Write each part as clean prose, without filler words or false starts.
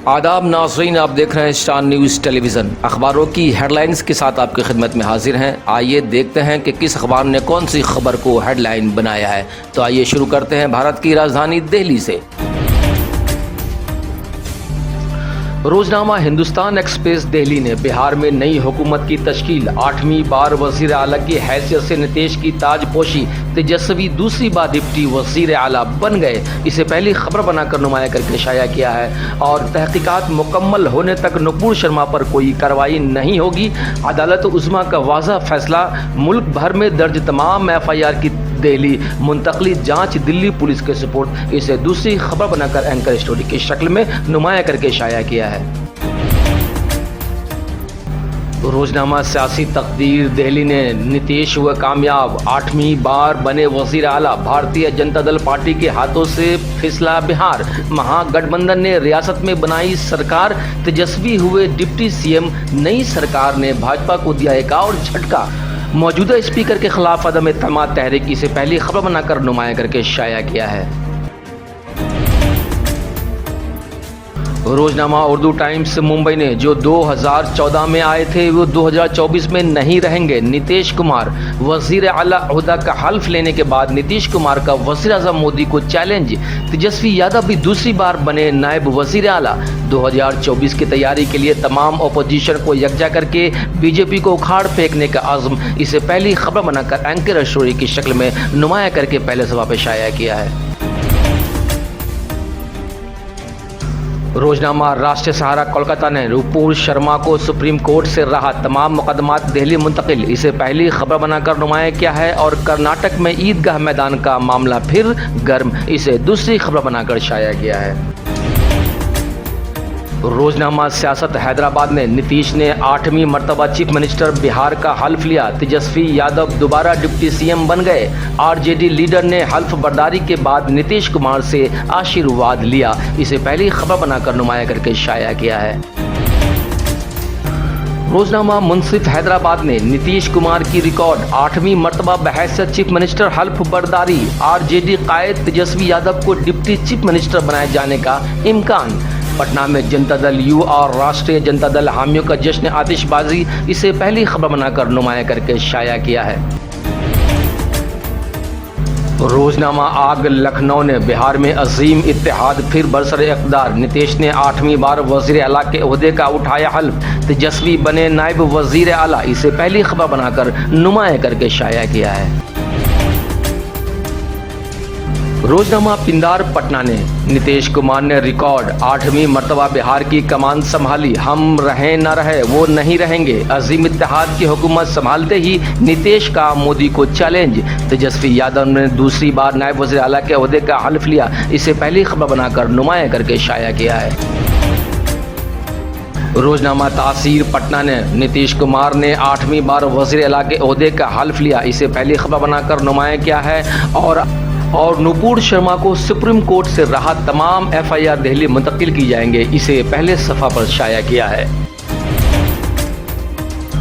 आदाब नाज़रीन, आप देख रहे हैं स्टार न्यूज़ टेलीविज़न। अखबारों की हेडलाइंस के साथ आपकी खिदमत में हाजिर हैं। आइए देखते हैं कि किस अखबार ने कौन सी खबर को हेडलाइन बनाया है। तो आइए शुरू करते हैं भारत की राजधानी दिल्ली से। रोजनामा हिंदुस्तान एक्सप्रेस दिल्ली ने बिहार में नई हुकूमत की तश्कील, 8वीं बार वजीर आला की हैसियत से नीतीश की ताजपोशी, तेजस्वी दूसरी बार डिप्टी वजीर आला बन गए, इसे पहली खबर बनाकर नुमाया करके शाया किया है। और तहकीकात मुकम्मल होने तक नुपुर शर्मा पर कोई कार्रवाई नहीं होगी। अदालत उज़्मा का वाज़ह फैसला, मुल्क भर में दर्ज तमाम FIR की दिल्ली मुंतकली जांच दिल्ली पुलिस के सुपुर्द, इसे दूसरी खबर बनाकर एंकर स्टोरी की शक्ल में नुमाया करके शाया किया है। रोजनामा सियासी तकदीर दिल्ली ने नीतीश हुए कामयाब, 8वीं बार बने वजीर आला, भारतीय जनता दल पार्टी के हाथों से फिसला बिहार, महागठबंधन ने रियासत में बनाई सरकार, तेजस्वी हुए डिप्टी CM, नई सरकार ने भाजपा को दिया एक और झटका, मौजूदा स्पीकर के खिलाफ अदम एतमाद तहरीक, इसे पहली खबर बनाकर नुमाया करके शाया किया है। रोजनामा उर्दू टाइम्स मुंबई ने जो 2014 में आए थे वो 2024 में नहीं रहेंगे। नीतीश कुमार वजीर आला ओहदा का हल्फ लेने के बाद नीतीश कुमार का वजीर आज़म मोदी को चैलेंज, तेजस्वी यादव भी दूसरी बार बने नायब वजीर आला। 2024 की तैयारी के लिए तमाम अपोजिशन को यकजा करके बीजेपी को उखाड़ फेंकने का आज़म, इसे पहली खबर बनाकर एंकर स्टोरी की शक्ल में नुमाया करके पहले सभा पे शाया किया है। रोजनामा राष्ट्रीय सहारा कोलकाता ने नुपुर शर्मा को सुप्रीम कोर्ट से राहत, तमाम मुकदमात दिल्ली मुंतकिल, इसे पहली खबर बनाकर नुमाया किया है। और कर्नाटक में ईदगाह मैदान का मामला फिर गर्म, इसे दूसरी खबर बनाकर शाया किया है। रोजनामा सियासत हैदराबाद ने नीतीश ने 8वीं मरतबा चीफ मिनिस्टर बिहार का हल्फ लिया, तेजस्वी यादव दोबारा डिप्टी CM बन गए। RJD लीडर ने हल्फ बर्दारी के बाद नीतीश कुमार से आशीर्वाद लिया, इसे पहली खबर बनाकर नुमाया करके शाया किया है। रोजनामा मुंसिफ हैदराबाद ने नीतीश कुमार की रिकॉर्ड, 8वीं मरतबा बहैसियत चीफ मिनिस्टर हल्फ बर्दारी, RJD कायद तेजस्वी यादव को डिप्टी चीफ मिनिस्टर बनाए जाने का इम्कान। पटना में जनता दल U और राष्ट्रीय जनता दल हामियों का जश्न आतिशबाजी, इसे पहली खबर बनाकर नुमाया करके शाया किया है। रोजनामा आग लखनऊ ने बिहार में अजीम इत्तेहाद फिर बरसरे इक़्तिदार, नीतीश ने 8वीं बार वजीर आला के ओहदे का उठाया हल्फ, तेजस्वी बने नायब वजीर आला, इसे पहली खबर बनाकर नुमाया करके शाया किया है। रोजनामा पिंदार पटना ने नीतीश कुमार ने रिकॉर्ड, 8वीं मरतबा बिहार की कमान संभाली, हम रहे न रहे वो नहीं रहेंगे, अजीम इत्तेहाद की हुकूमत संभालते ही नीतीश का मोदी को चैलेंज, तेजस्वी यादव ने दूसरी बार नायब वज़ीर आला के ओहदे का हल्फ लिया, इसे पहली खबर बनाकर नुमाया करके शाया किया है। रोजनामा तासीर पटना ने नीतीश कुमार ने 8वीं बार वज़ीर आला के ओहदे का हल्फ लिया, इसे पहली खबर बनाकर नुमाया किया है। और नुपुर शर्मा को सुप्रीम कोर्ट से राहत, तमाम FIR दिल्ली मुंतकिल की जाएंगे, इसे पहले सफ़ा पर शाया किया है।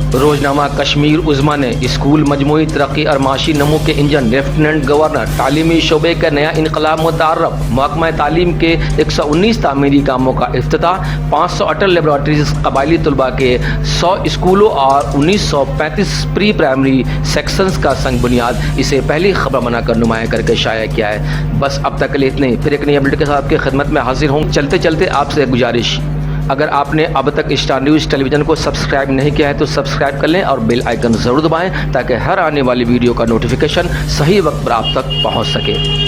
रोजनामा कश्मीर उज़्मा ने स्कूल मजमूई तरक्की और माशी नमो के इंजन, लेफ्टिनेंट गवर्नर, तालीमी शोबे का नया इनकलाब मुतारफ, महकमा तालीम के 119 तामीरी कामों का इफ्तिताह, 500 अटल लेबॉर्ट्रीज, कबायली तलबा के 100 स्कूलों और 1935 प्री प्राइमरी सेक्शंस का संग बुनियाद, इसे पहली खबर बनाकर नुमाया करके शाया किया है। बस अब तक के लिए इतने, फिर एक नई अपडेट के साथ आपकी खिदमत में हाजिर हूँ। चलते चलते आपसे गुजारिश, अगर आपने अब तक स्टार न्यूज़ टेलीविज़न को सब्सक्राइब नहीं किया है तो सब्सक्राइब कर लें और बेल आइकन ज़रूर दबाएं ताकि हर आने वाली वीडियो का नोटिफिकेशन सही वक्त पर आप तक पहुंच सके।